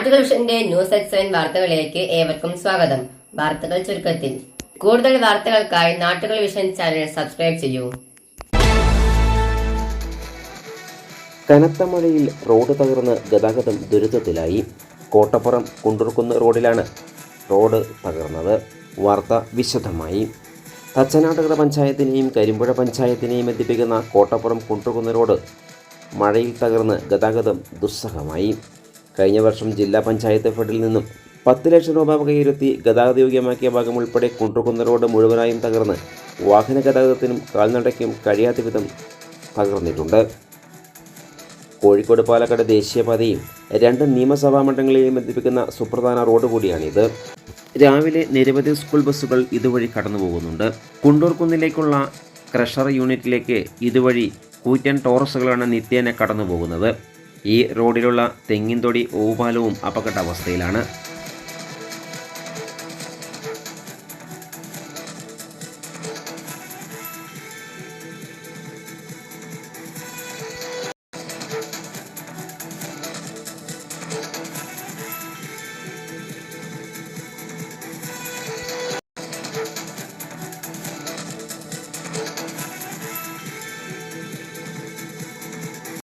നാട്ടുകൾ വിഷന്റെ news at 7 വാർത്തകളിലേക്ക് ഏവർക്കും സ്വാഗതം. വാർത്തകൾ ചുരുക്കത്തിൽ. കൂടുതൽ വാർത്തകൾക്കായി നാട്ടുകൾ വിഷൻ ചാനൽ സബ്സ്ക്രൈബ് ചെയ്യൂ. കനത്ത മഴയിൽ റോഡ് തകർന്ന് ഗതാഗതം ദുരിതത്തിലായി. കോട്ടപ്പുറം കുണ്ടുർക്കുന്ന് റോഡിലാണ് റോഡ് തകർന്നത്. വാർത്ത വിശദമായി. തച്ചനാട്ടുകര പഞ്ചായത്തിനെയും കരിമ്പുഴ പഞ്ചായത്തിനെയും ബന്ധിപ്പിക്കുന്ന കോട്ടപ്പുറം കുണ്ടുർക്കുന്ന് റോഡ് മഴയിൽ തകർന്ന് ഗതാഗതം ദുസ്സഹമായി. കഴിഞ്ഞ വർഷം ജില്ലാ പഞ്ചായത്ത് ഫണ്ടിൽ നിന്നും 10 ലക്ഷം രൂപ വകയിരുത്തി ഗതാഗതയോഗ്യമാക്കിയ ഭാഗം ഉൾപ്പെടെ കുണ്ടുർക്കുന്ന് റോഡ് മുഴുവനായും തകർന്ന് വാഹന ഗതാഗതത്തിനും കാൽനടയ്ക്കും കഴിയാത്ത വിധം തകർന്നിട്ടുണ്ട്. കോഴിക്കോട് പാലക്കാട് ദേശീയപാതയും 2 നിയമസഭാ മണ്ഡലങ്ങളെയും ബന്ധിപ്പിക്കുന്ന സുപ്രധാന റോഡ് കൂടിയാണിത്. രാവിലെ നിരവധി സ്കൂൾ ബസ്സുകൾ ഇതുവഴി കടന്നുപോകുന്നുണ്ട്. കുണ്ടൂർക്കുന്നിലേക്കുള്ള ക്രഷർ യൂണിറ്റിലേക്ക് ഇതുവഴി കൂറ്റൻ ടോറസുകളാണ് നിത്യേന കടന്നുപോകുന്നത്. ഈ റോഡിലുള്ള തെങ്ങിൻതൊടി ഓവുപാലവും അപകടാവസ്ഥയിലാണ്.